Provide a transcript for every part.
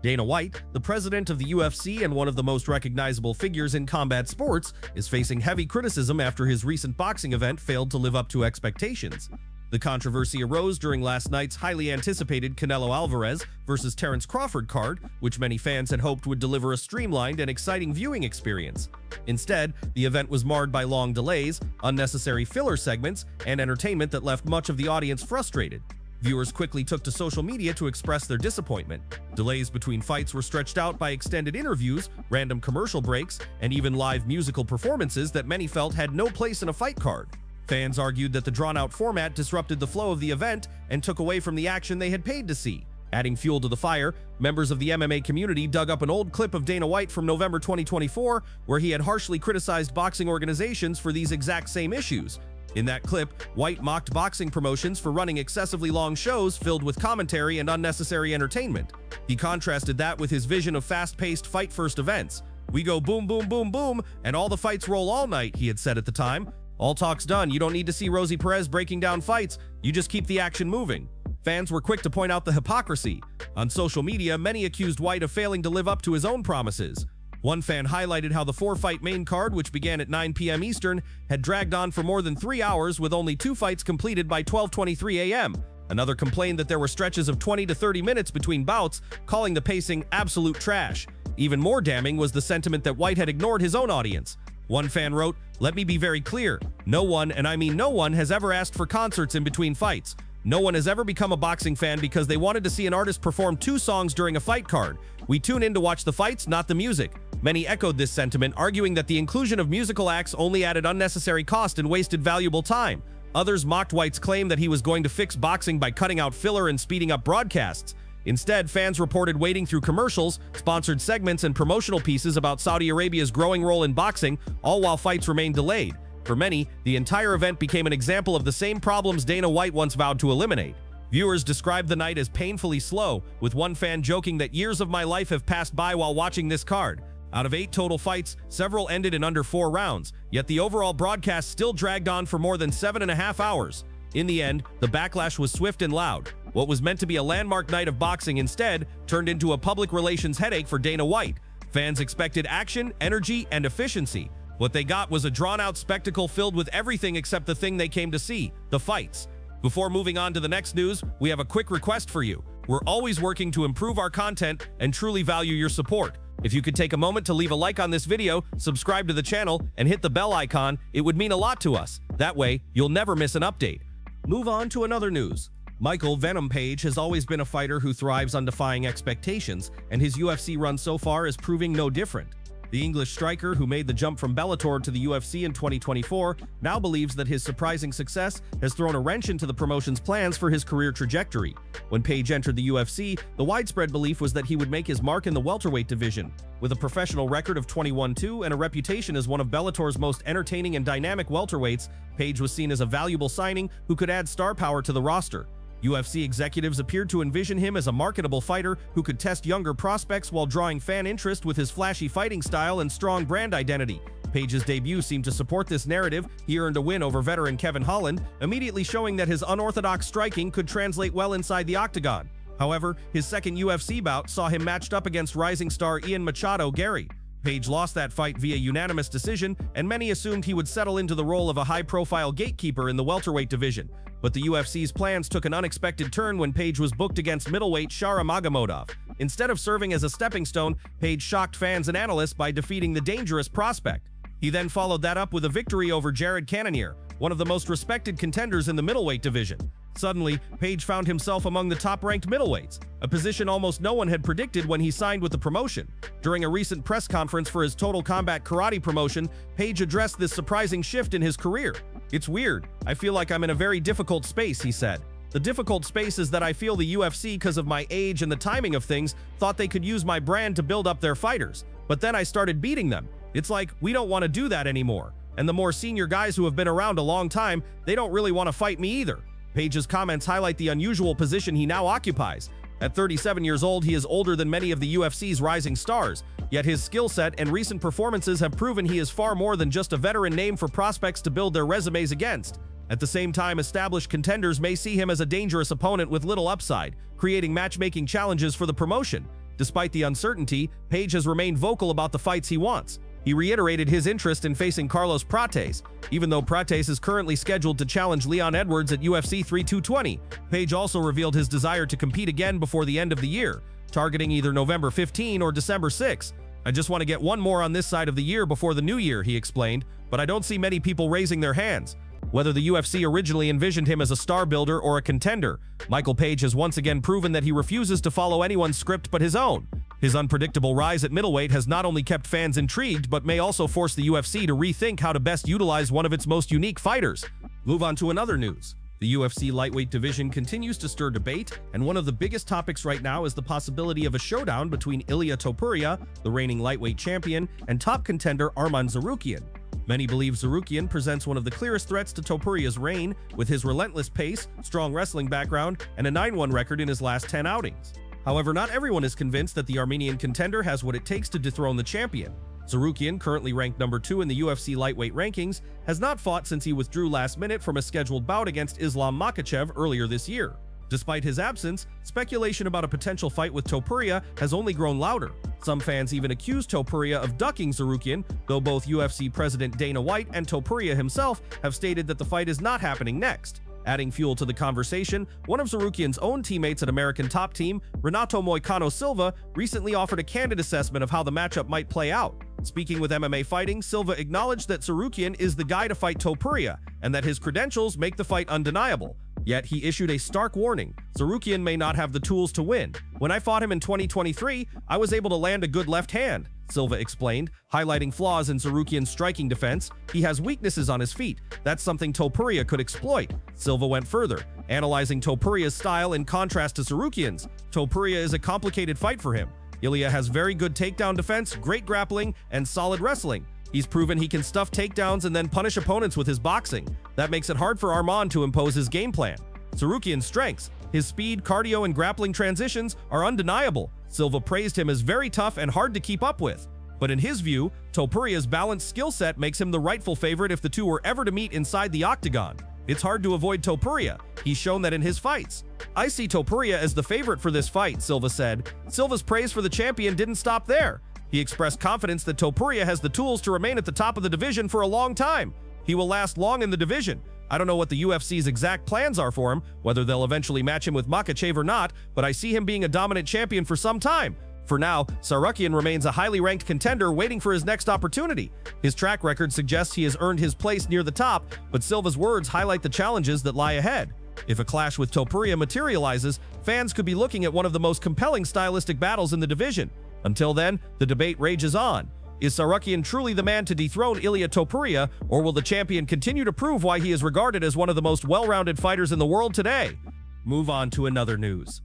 Dana White, the president of the UFC and one of the most recognizable figures in combat sports, is facing heavy criticism after his recent boxing event failed to live up to expectations. The controversy arose during last night's highly anticipated Canelo Alvarez vs. Terence Crawford card, which many fans had hoped would deliver a streamlined and exciting viewing experience. Instead, the event was marred by long delays, unnecessary filler segments, and entertainment that left much of the audience frustrated. Viewers quickly took to social media to express their disappointment. Delays between fights were stretched out by extended interviews, random commercial breaks, and even live musical performances that many felt had no place in a fight card. Fans argued that the drawn-out format disrupted the flow of the event and took away from the action they had paid to see. Adding fuel to the fire, members of the MMA community dug up an old clip of Dana White from November 2024, where he had harshly criticized boxing organizations for these exact same issues. In that clip, White mocked boxing promotions for running excessively long shows filled with commentary and unnecessary entertainment. He contrasted that with his vision of fast-paced fight-first events. "We go boom, boom, boom, boom, and all the fights roll all night," he had said at the time. "All talk's done. You don't need to see Rosie Perez breaking down fights. You just keep the action moving." Fans were quick to point out the hypocrisy. On social media, many accused White of failing to live up to his own promises. One fan highlighted how the four-fight main card, which began at 9 p.m. Eastern, had dragged on for more than 3 hours with only 2 fights completed by 12:23 a.m. Another complained that there were stretches of 20 to 30 minutes between bouts, calling the pacing absolute trash. Even more damning was the sentiment that White had ignored his own audience. One fan wrote, "Let me be very clear. No one, and I mean no one, has ever asked for concerts in between fights. No one has ever become a boxing fan because they wanted to see an artist perform 2 songs during a fight card. We tune in to watch the fights, not the music." Many echoed this sentiment, arguing that the inclusion of musical acts only added unnecessary cost and wasted valuable time. Others mocked White's claim that he was going to fix boxing by cutting out filler and speeding up broadcasts. Instead, fans reported wading through commercials, sponsored segments, and promotional pieces about Saudi Arabia's growing role in boxing, all while fights remained delayed. For many, the entire event became an example of the same problems Dana White once vowed to eliminate. Viewers described the night as painfully slow, with one fan joking that years of my life have passed by while watching this card. Out of 8 total fights, several ended in under 4 rounds, yet the overall broadcast still dragged on for more than 7.5 hours. In the end, the backlash was swift and loud. What was meant to be a landmark night of boxing instead turned into a public relations headache for Dana White. Fans expected action, energy, and efficiency. What they got was a drawn-out spectacle filled with everything except the thing they came to see, the fights. Before moving on to the next news, we have a quick request for you. We're always working to improve our content and truly value your support. If you could take a moment to leave a like on this video, subscribe to the channel, and hit the bell icon, it would mean a lot to us. That way, you'll never miss an update. Move on to another news. Michael "Venom" Page has always been a fighter who thrives on defying expectations, and his UFC run so far is proving no different. The English striker, who made the jump from Bellator to the UFC in 2024, now believes that his surprising success has thrown a wrench into the promotion's plans for his career trajectory. When Page entered the UFC, the widespread belief was that he would make his mark in the welterweight division. With a professional record of 21-2 and a reputation as one of Bellator's most entertaining and dynamic welterweights, Page was seen as a valuable signing who could add star power to the roster. UFC executives appeared to envision him as a marketable fighter who could test younger prospects while drawing fan interest with his flashy fighting style and strong brand identity. Page's debut seemed to support this narrative. He earned a win over veteran Kevin Holland, immediately showing that his unorthodox striking could translate well inside the octagon. However, his second UFC bout saw him matched up against rising star Ian Machado Gary. Page lost that fight via unanimous decision, and many assumed he would settle into the role of a high-profile gatekeeper in the welterweight division. But the UFC's plans took an unexpected turn when Page was booked against middleweight Shara Magomedov. Instead of serving as a stepping stone, Page shocked fans and analysts by defeating the dangerous prospect. He then followed that up with a victory over Jared Cannonier, one of the most respected contenders in the middleweight division. Suddenly, Page found himself among the top-ranked middleweights, a position almost no one had predicted when he signed with the promotion. During a recent press conference for his Total Combat Karate promotion, Page addressed this surprising shift in his career. "It's weird. I feel like I'm in a very difficult space," he said. "The difficult space is that I feel the UFC, because of my age and the timing of things, thought they could use my brand to build up their fighters. But then I started beating them. It's like, we don't want to do that anymore. And the more senior guys who have been around a long time, they don't really want to fight me either." Page's comments highlight the unusual position he now occupies. At 37 years old, he is older than many of the UFC's rising stars, yet his skill set and recent performances have proven he is far more than just a veteran name for prospects to build their resumes against. At the same time, established contenders may see him as a dangerous opponent with little upside, creating matchmaking challenges for the promotion. Despite the uncertainty, Page has remained vocal about the fights he wants. He reiterated his interest in facing Carlos Prates, even though Prates is currently scheduled to challenge Leon Edwards at UFC 220. Page also revealed his desire to compete again before the end of the year, targeting either November 15 or December 6. "I just want to get one more on this side of the year before the new year," he explained, "but I don't see many people raising their hands." Whether the UFC originally envisioned him as a star builder or a contender, Michael Page has once again proven that he refuses to follow anyone's script but his own. His unpredictable rise at middleweight has not only kept fans intrigued but may also force the UFC to rethink how to best utilize one of its most unique fighters. Move on to another news. The UFC lightweight division continues to stir debate, and one of the biggest topics right now is the possibility of a showdown between Ilia Topuria, the reigning lightweight champion, and top contender Arman Tsarukyan. Many believe Tsarukyan presents one of the clearest threats to Topuria's reign, with his relentless pace, strong wrestling background, and a 9-1 record in his last 10 outings. However, not everyone is convinced that the Armenian contender has what it takes to dethrone the champion. Tsarukyan, currently ranked number 2 in the UFC lightweight rankings, has not fought since he withdrew last minute from a scheduled bout against Islam Makhachev earlier this year. Despite his absence, speculation about a potential fight with Topuria has only grown louder. Some fans even accuse Topuria of ducking Tsarukyan, though both UFC President Dana White and Topuria himself have stated that the fight is not happening next. Adding fuel to the conversation, one of Tsarukyan's own teammates at American Top Team, Renato Moicano Silva, recently offered a candid assessment of how the matchup might play out. Speaking with MMA Fighting, Silva acknowledged that Tsarukyan is the guy to fight Topuria, and that his credentials make the fight undeniable. Yet he issued a stark warning: Tsarukyan may not have the tools to win. "When I fought him in 2023, I was able to land a good left hand," Silva explained, highlighting flaws in Tsarukyan's striking defense. "He has weaknesses on his feet. That's something Topuria could exploit." Silva went further, analyzing Topuria's style in contrast to Tsarukyan's. "Topuria is a complicated fight for him. Ilia has very good takedown defense, great grappling, and solid wrestling. He's proven he can stuff takedowns and then punish opponents with his boxing. That makes it hard for Arman to impose his game plan. Tsarukyan's strengths, his speed, cardio, and grappling transitions are undeniable." Silva praised him as very tough and hard to keep up with. But in his view, Topuria's balanced skill set makes him the rightful favorite if the two were ever to meet inside the octagon. "It's hard to avoid Topuria. He's shown that in his fights. I see Topuria as the favorite for this fight," Silva said. Silva's praise for the champion didn't stop there. He expressed confidence that Topuria has the tools to remain at the top of the division for a long time. "He will last long in the division. I don't know what the UFC's exact plans are for him, whether they'll eventually match him with Makhachev or not, but I see him being a dominant champion for some time. For now, Tsarukyan remains a highly ranked contender waiting for his next opportunity. His track record suggests he has earned his place near the top, but Silva's words highlight the challenges that lie ahead. If a clash with Topuria materializes, fans could be looking at one of the most compelling stylistic battles in the division. Until then, the debate rages on. Is Tsarukyan truly the man to dethrone Ilia Topuria, or will the champion continue to prove why he is regarded as one of the most well-rounded fighters in the world today? Move on to another news.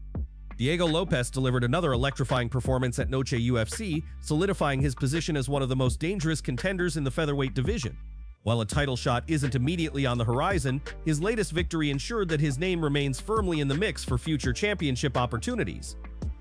Diego Lopes delivered another electrifying performance at Noche UFC, solidifying his position as one of the most dangerous contenders in the featherweight division. While a title shot isn't immediately on the horizon, his latest victory ensured that his name remains firmly in the mix for future championship opportunities.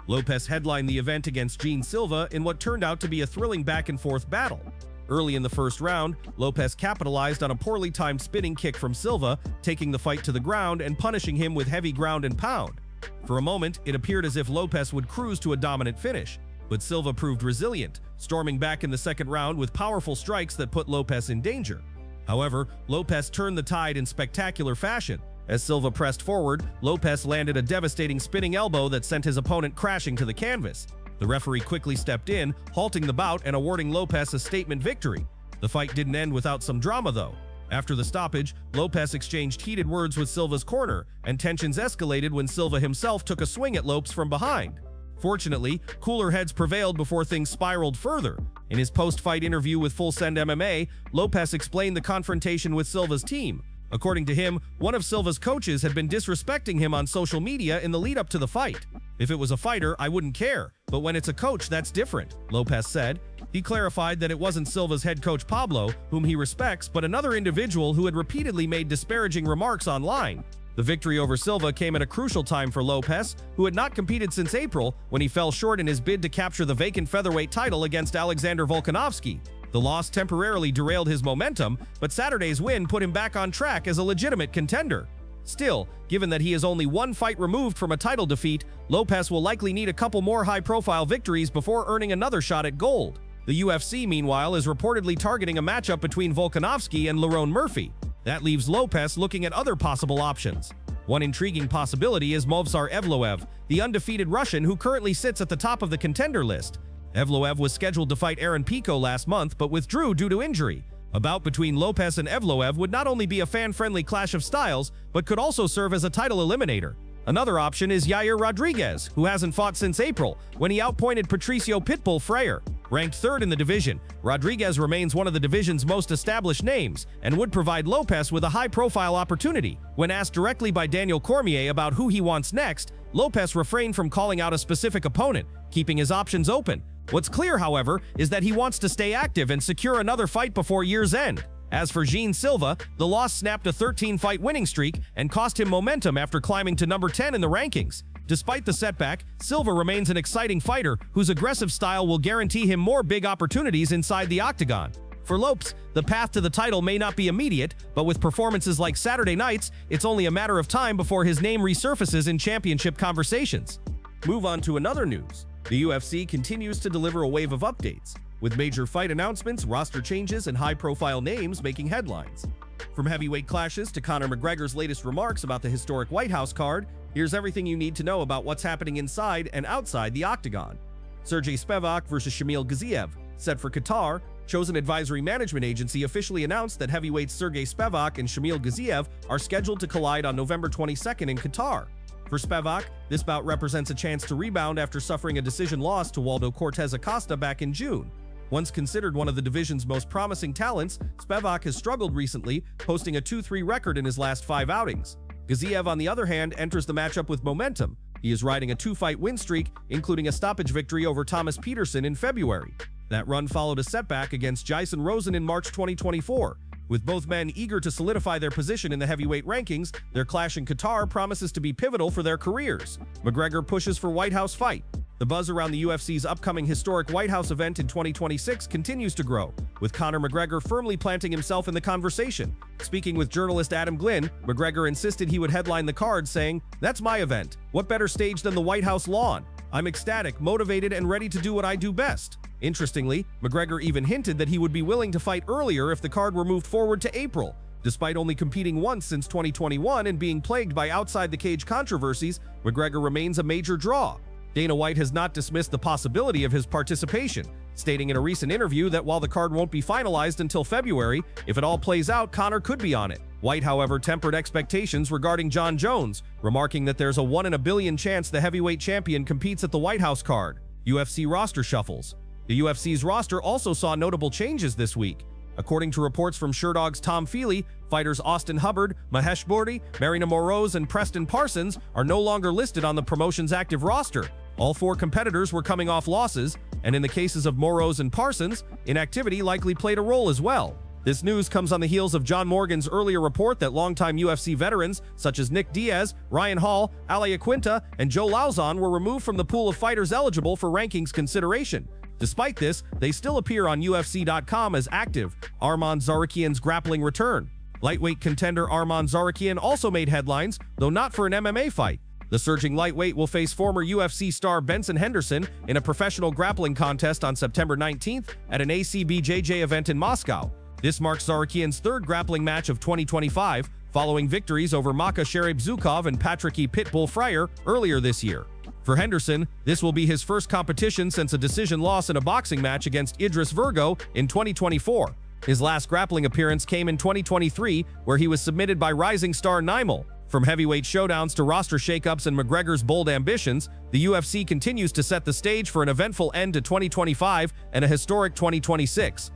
Lopes headlined the event against Gene Silva in what turned out to be a thrilling back-and-forth battle. Early in the first round, Lopes capitalized on a poorly timed spinning kick from Silva, taking the fight to the ground and punishing him with heavy ground and pound. For a moment, it appeared as if Lopes would cruise to a dominant finish, but Silva proved resilient, storming back in the second round with powerful strikes that put Lopes in danger. However, Lopes turned the tide in spectacular fashion. As Silva pressed forward, Lopes landed a devastating spinning elbow that sent his opponent crashing to the canvas. The referee quickly stepped in, halting the bout and awarding Lopes a statement victory. The fight didn't end without some drama, though. After the stoppage, Lopes exchanged heated words with Silva's corner, and tensions escalated when Silva himself took a swing at Lopes from behind. Fortunately, cooler heads prevailed before things spiraled further. In his post-fight interview with Full Send MMA, Lopes explained the confrontation with Silva's team. According to him, one of Silva's coaches had been disrespecting him on social media in the lead-up to the fight. "If it was a fighter, I wouldn't care, but when it's a coach, that's different," Lopes said. He clarified that it wasn't Silva's head coach Pablo, whom he respects, but another individual who had repeatedly made disparaging remarks online. The victory over Silva came at a crucial time for Lopes, who had not competed since April when he fell short in his bid to capture the vacant featherweight title against Alexander Volkanovski. The loss temporarily derailed his momentum, but Saturday's win put him back on track as a legitimate contender. Still, given that he is only one fight removed from a title defeat, Lopes will likely need a couple more high-profile victories before earning another shot at gold. The UFC, meanwhile, is reportedly targeting a matchup between Volkanovski and Lerone Murphy. That leaves Lopes looking at other possible options. One intriguing possibility is Movsar Evloev, the undefeated Russian who currently sits at the top of the contender list. Evloev was scheduled to fight Aaron Pico last month but withdrew due to injury. A bout between Lopes and Evloev would not only be a fan-friendly clash of styles, but could also serve as a title eliminator. Another option is Yair Rodriguez, who hasn't fought since April, when he outpointed Patricio Pitbull Freire. Ranked third in the division, Rodriguez remains one of the division's most established names and would provide Lopes with a high-profile opportunity. When asked directly by Daniel Cormier about who he wants next, Lopes refrained from calling out a specific opponent, keeping his options open. What's clear, however, is that he wants to stay active and secure another fight before year's end. As for Jean Silva, the loss snapped a 13-fight winning streak and cost him momentum after climbing to number 10 in the rankings. Despite the setback, Silva remains an exciting fighter whose aggressive style will guarantee him more big opportunities inside the octagon. For Lopes, the path to the title may not be immediate, but with performances like Saturday night's, it's only a matter of time before his name resurfaces in championship conversations. Move on to another news. The UFC continues to deliver a wave of updates, with major fight announcements, roster changes, and high-profile names making headlines. From heavyweight clashes to Conor McGregor's latest remarks about the historic White House card, here's everything you need to know about what's happening inside and outside the octagon. Sergey Spivak vs. Shamil Gaziev, set for Qatar. Chosen Advisory Management Agency officially announced that heavyweights Sergey Spivak and Shamil Gaziev are scheduled to collide on November 22nd in Qatar. For Spivak, this bout represents a chance to rebound after suffering a decision loss to Waldo Cortez Acosta back in June. Once considered one of the division's most promising talents, Spivak has struggled recently, posting a 2-3 record in his last 5 outings. Gaziev, on the other hand, enters the matchup with momentum. He is riding a 2-fight win streak, including a stoppage victory over Thomas Peterson in February. That run followed a setback against Jason Rosen in March 2024. With both men eager to solidify their position in the heavyweight rankings, their clash in Qatar promises to be pivotal for their careers. McGregor pushes for White House fight. The buzz around the UFC's upcoming historic White House event in 2026 continues to grow, with Conor McGregor firmly planting himself in the conversation. Speaking with journalist Adam Glynn, McGregor insisted he would headline the card, saying, "That's my event. What better stage than the White House lawn? I'm ecstatic, motivated, and ready to do what I do best." Interestingly, McGregor even hinted that he would be willing to fight earlier if the card were moved forward to April. Despite only competing once since 2021 and being plagued by outside-the-cage controversies, McGregor remains a major draw. Dana White has not dismissed the possibility of his participation, stating in a recent interview that while the card won't be finalized until February, if it all plays out, Conor could be on it. White, however, tempered expectations regarding Jon Jones, remarking that there's a 1 in a billion chance the heavyweight champion competes at the White House card. UFC roster shuffles. The UFC's roster also saw notable changes this week. According to reports from Sherdog's Tom Feely, fighters Austin Hubbard, Mahesh Bhordi, Marina Moroz, and Preston Parsons are no longer listed on the promotion's active roster. All 4 competitors were coming off losses, and in the cases of Moroz and Parsons, inactivity likely played a role as well. This news comes on the heels of John Morgan's earlier report that longtime UFC veterans such as Nick Diaz, Ryan Hall, Ali Aquinta, and Joe Lauzon were removed from the pool of fighters eligible for rankings consideration. Despite this, they still appear on UFC.com as active. Arman Tsarukyan's grappling return. Lightweight contender Arman Tsarukyan also made headlines, though not for an MMA fight. The surging lightweight will face former UFC star Benson Henderson in a professional grappling contest on September 19th at an ACBJJ event in Moscow. This marks Tsarukyan's 3rd grappling match of 2025, following victories over Maka Sherib-Zukov and Patrick E. Pitbull Freire earlier this year. For Henderson, this will be his first competition since a decision loss in a boxing match against Idris Virgo in 2024. His last grappling appearance came in 2023, where he was submitted by rising star Nimel. From heavyweight showdowns to roster shakeups and McGregor's bold ambitions, the UFC continues to set the stage for an eventful end to 2025 and a historic 2026.